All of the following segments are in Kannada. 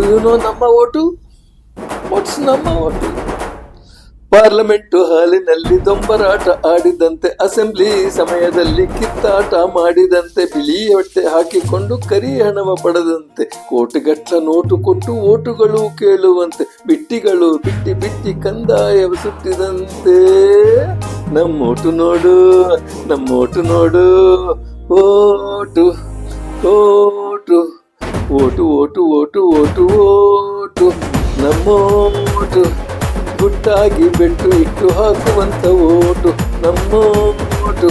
ಯು ನೋ ನಮ್ಮ ಓಟು? ವಾಟ್ಸ್ ನಮ್ಮ ಓಟು? ಪಾರ್ಲಿಮೆಂಟು ಹಾಲಿನಲ್ಲಿ ದೊಂಬರಾಟ ಆಡಿದಂತೆ, ಅಸೆಂಬ್ಲಿ ಸಮಯದಲ್ಲಿ ಕಿತ್ತಾಟ ಮಾಡಿದಂತೆ, ಬಿಳಿ ಹೊಟ್ಟೆ ಹಾಕಿಕೊಂಡು ಕರಿ ಹಣವ ಪಡೆದಂತೆ, ಕೋಟಿಗಟ್ಲ ನೋಟು ಕೊಟ್ಟು ಓಟುಗಳು ಕೇಳುವಂತೆ, ಬಿಟ್ಟಿಗಳು ಬಿಟ್ಟಿ ಬಿಟ್ಟಿ ಕಂದಾಯವ ಸುಟ್ಟಿದಂತೆ. ನಮ್ಮೋಟು ನೋಡು, ನಮ್ಮೋಟು ನೋಡು, vote vote vote vote vote vote vote ನಮ್ಮೋಟು. ಗುಟ್ಟಾಗಿ ಬೆಟ್ಟು ಇಟ್ಟು ಹಾಕುವಂತ ಓಟು ನಮ್ಮೋಟು.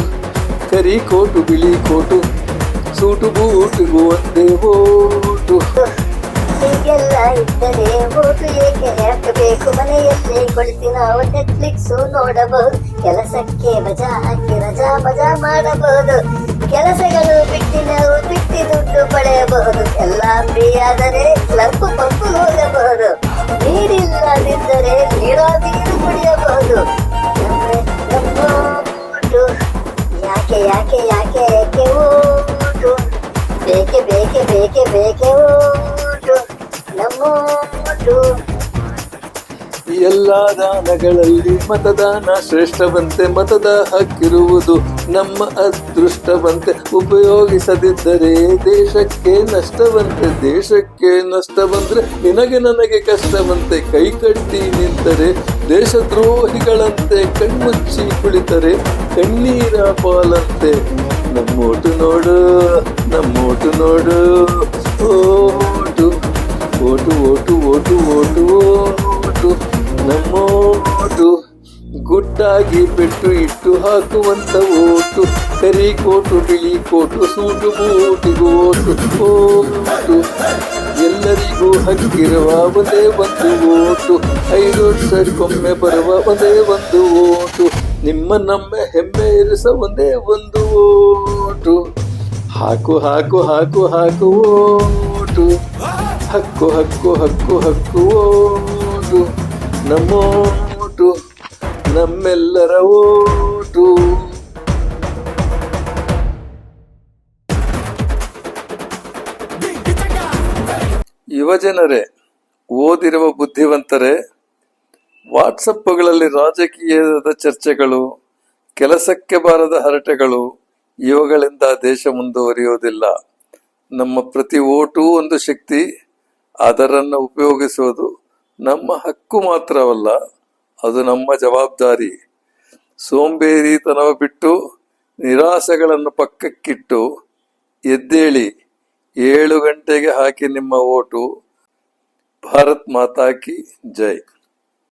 ಕರಿ ಕೋಟು ಬಿಳಿ ಕೋಟು ಸೂಟು ಬೂಟಿಗೂ ಒಂದೇ ಓಟು. ಹೀಗೆಲ್ಲ ಇದ್ದರೆ ಓಟು ಏಕೆ ಹಾಕಬೇಕು? ಮನೆಯಲ್ಲೇ ಕುಳಿತು ನಾವು ನೆಟ್ಫ್ಲಿಕ್ಸ್ ನೋಡಬಹುದು, ಕೆಲಸಕ್ಕೆ ವಜಾ ಹಾಕಿ ರಜಾ ಮಜಾ ಮಾಡಬಹುದು, ಕೆಲಸಗಳು ಬಿಟ್ಟು ನಾವು ಬಿಟ್ಟು ದುಡ್ಡು ಪಡೆಯಬಹುದು, ಎಲ್ಲ ಫ್ರೀ ಆದರೆ ಕ್ಲಬ್ ಪಂಪು ಹೋಗಬಹುದು, ನೀರಿಲ್ಲದಿದ್ದರೆ ನೀರು ಕುಡಿಯಬಹುದು. ನಮ್ಮ ಓಟು ಯಾಕೆ ಯಾಕೆ ಯಾಕೆ ಯಾಕೆ ಓಟು ಬೇಕೆ ಬೇಕೆ ಬೇಕೆ ಬೇಕೆ ಓಟು ನಮ್ಮ ಓಟು. ಎಲ್ಲ ದಾನಗಳಲ್ಲಿ ಮತದಾನ ಶ್ರೇಷ್ಠವಂತೆ, ಮತದ ಹಕ್ಕಿರುವುದು ನಮ್ಮ ಅದೃಷ್ಟವಂತೆ, ಉಪಯೋಗಿಸದಿದ್ದರೆ ದೇಶಕ್ಕೆ ನಷ್ಟವಂತೆ, ದೇಶಕ್ಕೆ ನಷ್ಟ ಬಂದ್ರೆ ನಿನಗೆ ನನಗೆ ಕಷ್ಟವಂತೆ, ಕೈ ಕಟ್ಟಿ ನಿಂತರೆ ದೇಶದ್ರೋಹಿಗಳಂತೆ, ಕಣ್ಮುಚ್ಚಿ ಕುಳಿತರೆ ಕಣ್ಣೀರ ಪಾಲಂತೆ. ನಮ್ಮೋಟು ನೋಡು, ನಮ್ಮೋಟು ನೋಡು, vote vote vote vote vote vote ನಮ್ಮೋಟು. ಗುಟ್ಟಾಗಿ ಪೆಟ್ಟು ಇಟ್ಟು ಹಾಕುವಂತ ಓಟು, ಕರಿ ಕೋಟು ಬಿಳಿ ಕೋಟು ಸೂಟು ಬೂಟಿಗೂ ಓಟು ಓಟು. ಎಲ್ಲರಿಗೂ ಹಕ್ಕಿರುವ ಒಂದೇ ಒಂದು ಓಟು, 5 ವರ್ಷಕ್ಕೊಮ್ಮೆ ಬರುವ ಒಂದೇ ಒಂದು ಓಟು, ನಿಮ್ಮ ನಮ್ಮ ಹೆಮ್ಮೆ ಇರಿಸ ಒಂದೇ ಒಂದು ಓಟು. ಹಾಕು ಹಾಕು ಹಾಕು ಹಾಕು ಓಟು, ಹಕ್ಕು ಹಕ್ಕು ಹಕ್ಕು ಹಕ್ಕು ಓಟು ನಮ್ಮೋಟು, ನಮ್ಮೆಲ್ಲರ ಓಟು. ಯುವಜನರೇ, ಓದಿರುವ ಬುದ್ಧಿವಂತರೇ, ವಾಟ್ಸಪ್ಗಳಲ್ಲಿ ರಾಜಕೀಯದ ಚರ್ಚೆಗಳು, ಕೆಲಸಕ್ಕೆ ಬಾರದ ಹರಟೆಗಳು, ಇವುಗಳಿಂದ ದೇಶ ಮುಂದುವರಿಯುವುದಿಲ್ಲ. ನಮ್ಮ ಪ್ರತಿ ಓಟು ಒಂದು ಶಕ್ತಿ. ಅದರನ್ನು ಉಪಯೋಗಿಸುವುದು ನಮ್ಮ ಹಕ್ಕು ಮಾತ್ರವಲ್ಲ, ಅದು ನಮ್ಮ ಜವಾಬ್ದಾರಿ. ಸೋಂಬೇರಿತನವ ಬಿಟ್ಟು ನಿರಾಸೆಗಳನ್ನು ಪಕ್ಕಕ್ಕಿಟ್ಟು ಎದ್ದೇಳಿ, 7 ಗಂಟೆಗೆ ಹಾಕಿ ನಿಮ್ಮ ಓಟು. ಭಾರತ್ ಮಾತಾ ಕಿ ಜೈ.